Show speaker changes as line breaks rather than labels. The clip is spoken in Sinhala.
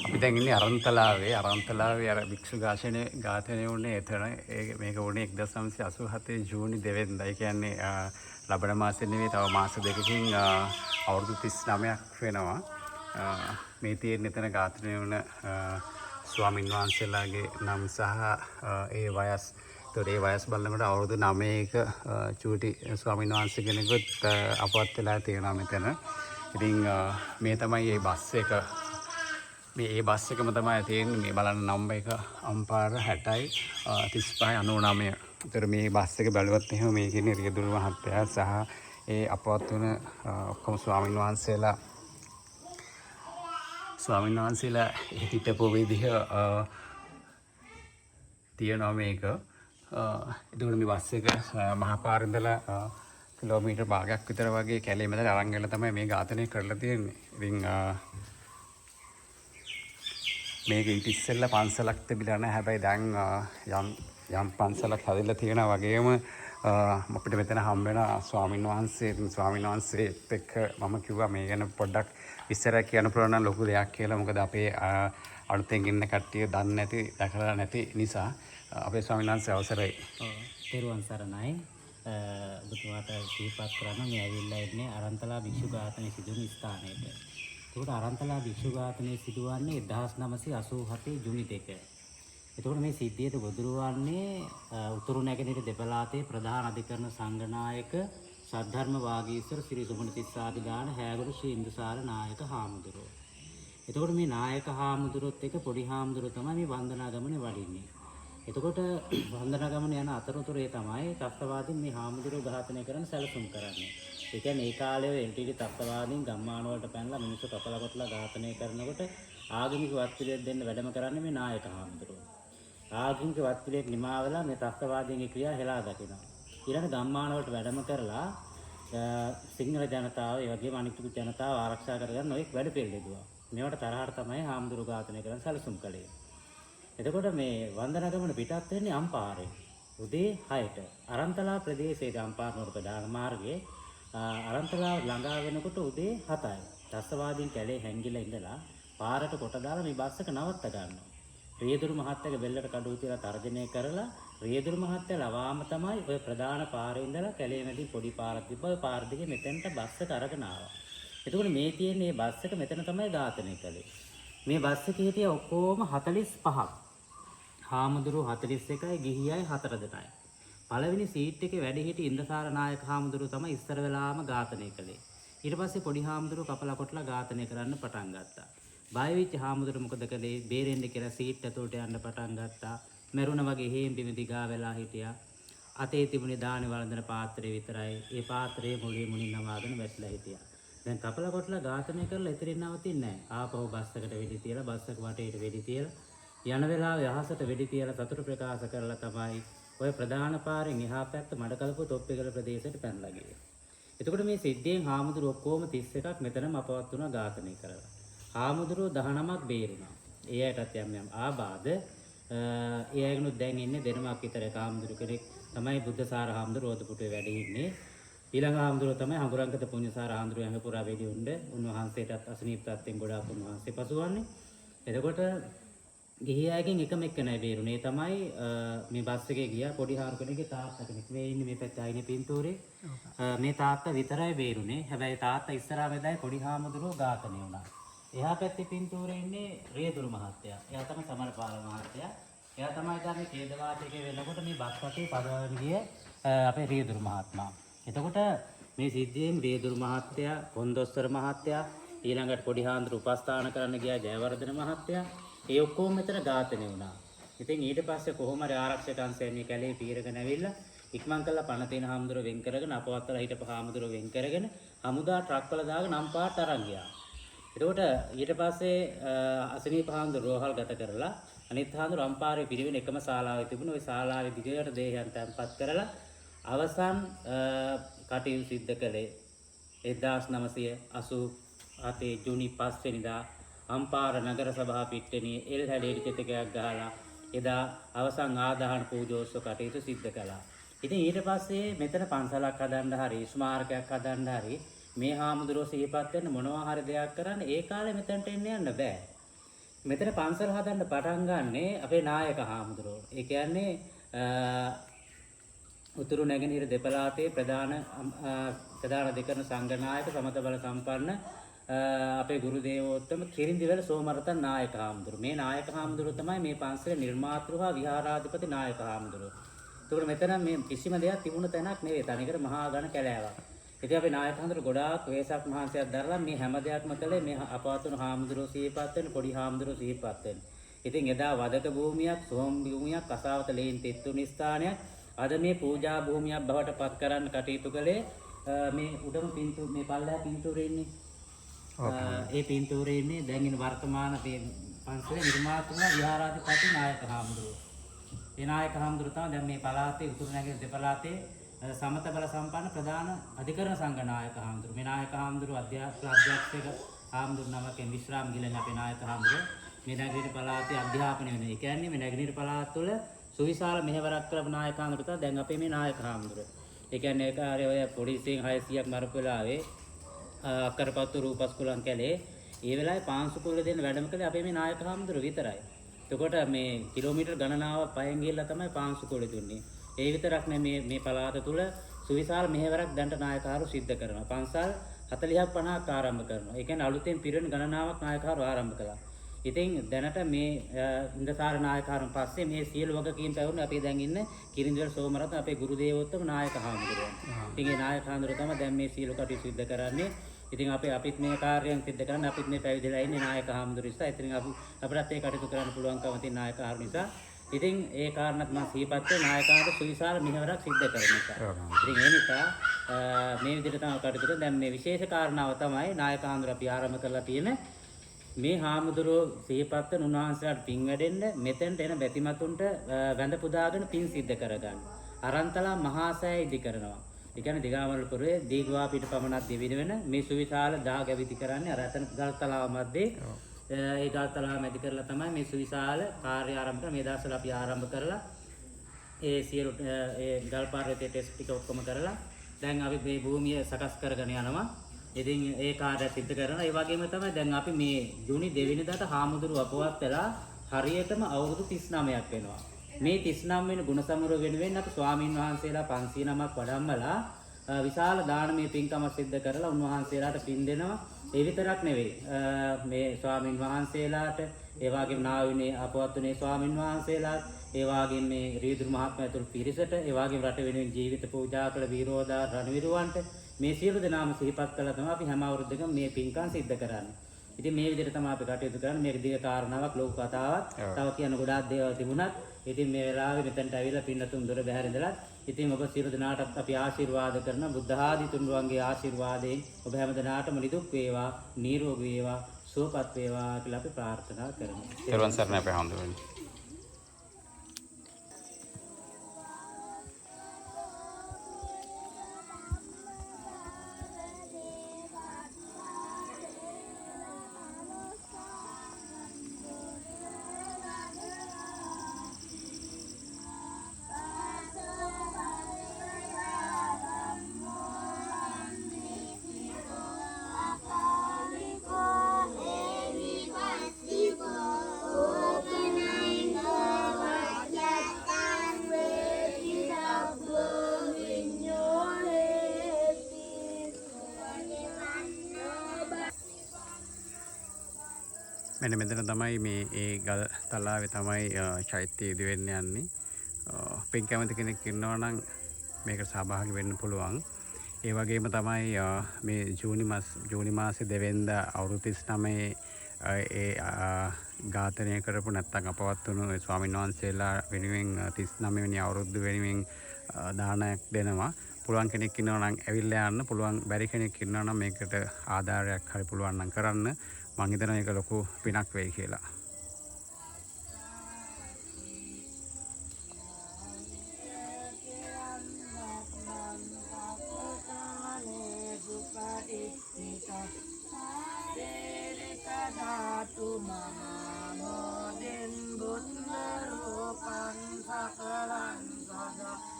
අපි දැන් ඉන්නේ අරන්තලාවේ අර භික්ෂු ඝාතනය වුණේ එතන. මේක වුණේ 1987 ජූනි 2 වෙනිදා. ඒ කියන්නේ ලබන මාසෙ නෙවෙයි, තව මාස දෙකකින් අවුරුදු 39ක් වෙනවා. මේ තියෙන එතන ඝාතනය වුණ ස්වාමින් වහන්සේලාගේ නම් සහ ඒ වයස්. ඒතකොට ඒ වයස් බලනකොට අවුරුදු 9ක චූටි ස්වාමින් වහන්සේ කෙනෙකුත් අපවත් වෙලා තියෙනවා මෙතන. ඉතින් මේ තමයි මේ බස් එක. මේ බස් එකම තමයි තියෙන්නේ. මේ බලන්න නම්බර් එක අම්පාර 60යි 35යි 99. ඒතර මේ බස් එක බැලුවත් එහෙම මේකේ ඉන්නේ රියදුරු මහත්තයා සහ ඒ අපවත් වුණ ඔක්කොම ස්වාමින් වහන්සේලා හිටපු විදිහ තියෙනවා මේක. එතකොට මේ බස් එක මහා පාරේ ඉඳලා කිලෝමීටර් භාගයක් විතර වගේ කැලේ මැද අරන් ගිහලා තමයි මේ ඝාතනය කරලා තියෙන්නේ. ඉතින් මේක ඊට ඉස්සෙල්ලා පන්සලක් තිබිලා නැහැ. හැබැයි දැන් යම් පන්සලක් හදලා තියෙනවා වගේම අපිට මෙතන හම්බ වෙන ස්වාමින් වහන්සේත් එක්ක මම කිව්වා මේ ගැන පොඩ්ඩක් ඉස්සරහ කියන්න පුළුවන් නම් ලොකු දෙයක් කියලා. මොකද අපේ අලුතෙන් ඉන්න කට්ටිය දන්නේ නැති, දැකලා නැති නිසා අපේ ස්වාමීන් වහන්සේ අවසරයි.
තෙරුවන් සරණයි. ඔබතුමාට දීපත් කරන මේ ඇවිල්ලා ඉන්නේ අරන්තලා භික්ෂු ඝාතනය සිදුවුණු ස්ථානයේට. ඒකට අරන්තලා භික්ෂු ඝාතනය සිදුවන්නේ 1987 ජූනි 2. එතකොට මේ සිද්ධියට ගොදුරු වන්නේ උතුරු නැගෙනහිර දෙපළාතේ ප්‍රධාන අධිකරණ සංඝනායක සද්ධර්ම වාගීස්වර ශ්‍රී සුමනතිස්සාදිදාන හැගොඩ ශ්‍රී ඉන්දුසාර නායක හාමුදුරුවෝ. එතකොට මේ නායක හාමුදුරුවොත් එක්ක පොඩි හාමුදුරුවෝ තමයි මේ වන්දනා ගමනේ වඩින්නේ. එතකොට වන්දනා ගමන යන අතරතුරේ තමයි ත්‍ස්තවාදීන් මේ හාමුදුරුවෝ ඝාතනය කරන්න සැලසුම් කරන්නේ. ඒ කියන්නේ ඒ කාලේ එල්ටීඩී ත්‍ස්තවාදීන් ගම්මාන වලට පැනලා මිනිස්සු කපලා කොටලා ඝාතනය කරනකොට ආගමික වත්පිළිවෙත් දෙන්න වැඩම කරන්නේ මේ නායක හාමුදුරුවෝ. ආගමික වත්පිළිවෙත් නිමා වෙලා මේ ත්‍ස්තවාදීන්ගේ ක්‍රියා හෙලා දකිනවා. ඊළඟ ගම්මාන වලට වැඩම කරලා සිංහල ජනතාව ඒ වගේම අනිත් ජනතාව ආරක්ෂා කරගන්න ඔය වැඩ පිළිදෙදුවා. මේවට තරහට තමයි හාමුදුරුවෝ ඝාතනය කරන්න සැලසුම් කළේ. එතකොට මේ වන්දනා ගමන පිටත් වෙන්නේ අම්පාරේ. උදේ 6ට අරන්තලා ප්‍රදේශයේ අම්පාර ප්‍රධාන මාර්ගයේ අරන්තලා ළඟා වෙනකොට උදේ 7යි. ත්‍ස්තවාදීන් කැලේ හැංගිලා ඉඳලා පාරට කොට දාලා මේ බස් එක නවත්ත ගන්නවා. රියදුරු මහත්තයාගේ බෙල්ලට කඩුව තියලා තර්ජනය කරලා රියදුරු මහත්තයා ලවාම තමයි ඔය ප්‍රධාන පාරේ ඉඳලා කැලේ මැදින් පොඩි පාරක් තිබ්බා. ඔය පාර දිගේ මෙතෙන්ට බස් එක අරගෙන ආවා. එතකොට මේ තියෙන මේ බස් එක මෙතන තමයි ඝාතනය කළේ. මේ බස් එකේ හිටිය ඔක්කොම 45ක්. හාමුදුරුවෝ 41යි, ගිහියයි 4 දෙනයි. පළවෙනි සීට් එකේ වැඩ හිටි ඉන්දසාර නායක හාමුදුරුවෝ තමයි ඉස්සර වෙලාම ඝාතනය කළේ. ඊට පස්සේ පොඩි හාමුදුරුවෝ කපලා කොටලා ඝාතනය කරන්න පටන් ගත්තා. බය වෙච්ච හාමුදුරුවෝ මොකද කළේ? බේරෙන්න කියලා සීට් ඇතුළට යන්න පටන් ගත්තා. මැරුණ වගේ හේම් බිම දිගා වෙලා හිටියා. අතේ තිබුණේ දානි වළඳන පාත්‍රය විතරයි. ඒ පාත්‍රයේ මුලින් නවාගෙන වැටලා හිටියා. දැන් කපලා කොටලා ඝාතනය කරලා එතනින් නවතින්නේ නැහැ. ආපහු බස් එකට වෙඩි තියලා බස් එක වටේට වෙඩි තියලා යන වෙලාවේ අහසට වෙඩි තියලා සතුට ප්‍රකාශ කරලා තමයි ඔය ප්‍රධාන පාරෙන් එහා පැත්ත මඩකලපුව තොප්පිගල ප්‍රදේශයට පැනලා ගියේ. එතකොට මේ සිද්ධියෙන් හාමුදුරුවෝ ඔක්කොම 31ක් මෙතනම අපවත් වුණා ඝාතනය කරලා. හාමුදුරුවෝ 19ක් බේරුණා. ඒ අයටත් යම් ආබාධ ඒ අයගනුත් දැන් ඉන්නේ දෙනමක් විතර හාමුදුරුවෝ කෙනෙක් තමයි බුද්ධසාර හාමුදුරුවෝ රෝදපුටුවේ වැඩ ඉන්නේ. ඊළඟ හාමුදුරුවෝ තමයි හඟුරංගත පුණ්‍යසාර හාමුදුරුවෝ යඟපුරා වෙඩි උණ්ඩ. උන්වහන්සේටත් අසනීප තත්ත්වෙන් ගොඩාක් උන්වහන්සේ පසුවන්නේ. එතකොට ගිහි අයගෙන් එකම එක්කනයි බේරුනේ. තමයි මේ බස් එකේ ගියා පොඩි හාරු කෙනෙක්ගේ තාත්තා කෙනෙක්. මේ ඉන්නේ මේ පැත්තේ ආයිනේ පින්තූරේ. මේ තාත්තා විතරයි බේරුනේ. හැබැයි තාත්තා ඉස්සරහා වෙදයි පොඩි හාමුදුරුවෝ ඝාතනය වුණා. එහා පැත්තේ පින්තූරේ ඉන්නේ රියදුරු මහත්තයා. එයා තමයි සමරපාල මහත්තයා. එයා තමයි දැන් කේදවාටේ වෙනකොට මේ බස් රථේ පදවගෙන ගිය අපේ රියදුරු මහත්මයා. එතකොට මේ සිද්ධියෙන් රියදුරු මහත්තයා, කොන්දොස්තර මහත්තයා, ඊළඟට පොඩි හාමුදුරුවෝ උපස්ථාන කරන්න ගියා ජයවර්ධන මහත්තයා. ඒ ඔක්කොම මෙතන ඝාතනය වුණා. ඉතින් ඊට පස්සේ කොහොම හරි ආරක්ෂක අංශය මේ කැලේ පීරගෙන ඇවිල්ලා ඉක්මන් කළා පණ තියෙන හාමුදුරුවෝ වෙන් කරගෙන අපවත්තලා හිටපු හාමුදුරුවෝ වෙන් කරගෙන හමුදා ට්‍රක් වල දාගෙන නම් පාට අරන් ගියා. එතකොට ඊට පස්සේ අසනීප හාමුදුරුවෝ රෝහල් ගත කරලා අනිත් හාමුදුරුවෝ අම්පාරේ පිරිවෙන එකම ශාලාවේ තිබුණ ওই ශාලාවේ දිගට දේහයන් තැන්පත් කරලා අවසන් කටයුතු සිද්ධ කළේ 1987 ජූනි 5 වෙනිදා අම්පාර නගර සභා පිට්ටනියේ එල් හැඩේට චිතකයක් ගහලා එදා අවසන් ආදාහන පූජෝත්සව කටයුතු සිද්ධ කළා. ඉතින් ඊට පස්සේ මෙතන පන්සලක් හදන්න හරි ස්මාරකයක් හදන්න හරි මේ හාමුදුරුවෝ සිහිපත් වෙන්න මොනවා හරි දෙයක් කරන්න ඒ කාලේ මෙතනට එන්න යන්න බෑ. මෙතන පන්සල හදන්න පටන් ගන්නේ අපේ නායක හාමුදුරුවෝ. ඒ කියන්නේ උතුරු නැගෙනහිර දෙපළාතේ ප්‍රධාන දෙකරන සංඝනායක සමත බල සම්පන්න අපේ ගුරු දේවෝත්තම කිරින්දිවැල සෝමරතන් නායක හාමුදුරුවෝ. මේ නායක හාමුදුරුවෝ තමයි මේ පන්සලේ නිර්මාතෘ හා විහාරාධිපති නායක හාමුදුරුවෝ. ඒකට මෙතන මේ කිසිම දෙයක් තිබුණ තැනක් නෙවෙයි. තනිකර මහා ඝන කැලෑවක්. ඉතින් අපේ නායක හාමුදුරුවෝ ගොඩාක් වෙසක් මහන්සියක් දරලා මේ හැම දෙයක්ම කළේ මේ අපවතුණු හාමුදුරුවෝ සිහිපත් වෙන පොඩි හාමුදුරුවෝ සිහිපත් වෙන. ඉතින් එදා වදක භූමියක්, සෝම් භූමියක්, කසාවත ලේන් තෙත්තුණු ස්ථානයක් අද මේ පූජා භූමියක් බවට පත් කරන්න කටයුතු කළේ මේ උඩම පින්තූර මේ පල්ලෑ පින්තූරේ ඉන්නේ. ඒ පින්තූරේ ඉන්නේ දැන් ඉන්න වර්තමාන මේ පන්සලේ නිර්මාතෘ විහාරාධිපති නායක හාමුදුරුවෝ. ඒ නායක හාමුදුරුවෝ තමයි දැන් මේ පළාතේ උතුරු නැගෙනහිර දෙපළාතේ සමත බල සම්පන්න ප්‍රධාන අධිකරණ සංඝ නායක හාමුදුරුවෝ. මේ නායක හාමුදුරුවෝ අධ්‍යක්ෂක හාමුදුරුවෝ නමකින් විශ්‍රාම ගිලන අපේ නායක හාමුදුරුවෝ මේ නැගෙනහිර පළාතේ අධ්‍යාපනය වෙනවා. ඒ කියන්නේ මේ නැගෙනහිර පළාත තුළ සුවිශාල මෙහෙවරක් කරපු නායක හාමුදුරුවෝ තමයි දැන් අපේ මේ නායක හාමුදුරුවෝ. ඒ කියන්නේ ඒ කාර්යය ඔය පොලිසියෙන් 600ක් මරපු වෙලාවේ අක්කරපත්තු රූපස්කුලන් කැලේ ඒ වෙලාවේ පාංශු කුල දෙන්න වැඩම කළේ අපේ මේ නායක හාමුදුරුවෝ විතරයි. එතකොට මේ කිලෝමීටර් ගණනාවක් පයෙන් ගිහිල්ලා තමයි පාංශු කුල දුන්නේ. ඒ විතරක් නෙමේ මේ පළාත තුල සුවිශාල මෙහෙවරක් දැන්ට නායකහරු සිද්ධ කරනවා. පන්සල් 40ක් 50ක් ආරම්භ කරනවා. ඒ කියන්නේ අලුතෙන් පිරිවෙන ගණනාවක් නායකහරු ආරම්භ කළා. ඉතින් දැනට මේ ඉන්දසාර නායකහරුන් පස්සේ මේ සියලු වගකීම් පැවරුනේ අපි දැන් ඉන්න කිරින්දිවැල සෝමරත්න අපේ ගුරු දේවෝත්තම නායක හාමුදුරුවෝ. ඉතින් මේ නායක හාමුදුරුවෝ තමයි දැන් මේ සියලු කටයුතු සිද්ධ කරන්නේ. ඉතින් අපිත් මේ කාර්යයන් සිද්ධ කරන්නේ අපිත් මේ පැවිදිලා ඉන්නේ නායක හාමුදුරුවෝ නිසා. ඉතින් අපිට ඒ කටයුතු කරන්න පුළුවන්කම තියෙන නායක හාරු නිසා. ඉතින් ඒ කාරණාත් මම සිහිපත් කරේ නායකයාට සුවිශාල මෙහෙවරක් සිද්ධ කරන නිසා. ඉතින් ඒ නිසා මේ විදිහට තමයි කටයුතු කරන්නේ. දැන් මේ විශේෂ කාරණාව තමයි නායක හාමුදුරුවෝ අපි ආරම්භ කරලා තියෙන මේ හාමුදුරුවෝ සිහිපත් කරන උන්වහන්සේලාට පින් වැඩෙන්න මෙතෙන්ට එන බැතිමතුන්ට වැඳ පුදාගෙන පින් සිද්ධ කරගන්න. අරන්තලා මහා සෑය ඉදි කරනවා. ඒ කියන්නේ දිගාමල්පුරේ දීගවා පිට පමණක් දෙවිද වෙන මේ සුවිශාල දා ගැවිති කරන්නේ අර අතන ගල්තලාව මැද්දේ ඒ ගල්තලාව මැදි කරලා තමයි මේ සුවිශාල කාර්ය ආරම්භ කරලා මේ දවස්වල අපි ආරම්භ කරලා ඒ සියලු ඒ ගල්පාරේ ටෙස්ට් ටික ඔක්කොම කරලා දැන් අපි මේ භූමිය සකස් කරගෙන යනවා. ඉතින් ඒ කාර්යය සිද්ධ කරනවා. ඒ වගේම තමයි දැන් අපි මේ ජූනි 2 වෙනිදාට හාමුදුරුවෝ අපවත් වෙලා හරියටම අවුරුදු 39ක් වෙනවා. මේ 39 වෙනි ගුණ සමරුව වෙනුවෙන් අපි ස්වාමින් වහන්සේලා 500 නමක් වඩම්මලා විශාල දානමය පින්කම සිද්ධ කරලා උන්වහන්සේලාට පින් දෙනවා. ඒ විතරක් නෙවෙයි මේ ස්වාමින් වහන්සේලාට ඒ වගේම නාවිනේ අපවත්ුනේ ස්වාමින් වහන්සේලාට ඒ වගේම මේ රීදුරු මහත්මයා ඇතුළු පිරිසට ඒ වගේම රට වෙනුවෙන් ජීවිත පූජා කළ වීරෝදා රණවිරුවන්ට මේ සියලු දෙනාම සිහිපත් කළා තමයි අපි හැම අවුරුද්දකම මේ පින්කම් සිද්ධ කරන්නේ. ඉතින් මේ විදිහට තමයි අපි කටයුතු කරන්නේ. මේක දිග කාරණාවක් ලෝක කතාවක්. තව කියන ගොඩාක් දේවල් තිබුණත් ඉතින් මේ වෙලාවේ මෙතනට ඇවිල්ලා පින්නතුන් දොර බැහැර ඉඳලා ඉතින් ඔබ සියලු දෙනාටත් අපි ආශිර්වාද කරන බුද්ධ ආදී තුන්වන්ගේ ආශිර්වාදයෙන් ඔබ හැම දිනාටම නිදුක් වේවා, නිරෝගී වේවා, සුවපත් වේවා කියලා අපි ප්‍රාර්ථනා කරමු.
ඊළඟ සරණ අපේ හඳුනන්නේ. මෙන්න මෙතන තමයි මේ ඒ ගල් තලාවේ තමයි චෛත්‍ය ඉදි වෙන්න යන්නේ. පින් කැමති කෙනෙක් ඉන්නවා නම් මේකට සහභාගී වෙන්න පුළුවන්. ඒ වගේම තමයි මේ ජූනි මාසේ 2 වෙනිදා අවුරුදු 39 ඒ ඝාතනය කරපු නැත්නම් අපවත් වුණු ස්වාමීන් වහන්සේලා වෙනුවෙන් 39 වෙනි අවුරුද්ද වෙනුවෙන් දානයක් දෙනවා. පුළුවන් කෙනෙක් ඉන්නවා නම් ඇවිල්ලා යන්න. පුළුවන් බැරි කෙනෙක් ඉන්නවා නම් මේකට ආධාරයක් හරි පුළුවන් නම් කරන්න. මං හිතනවා ඒක ලොකු පිනක් වෙයි කියලා.
Buddha Rupan Sakalan Sada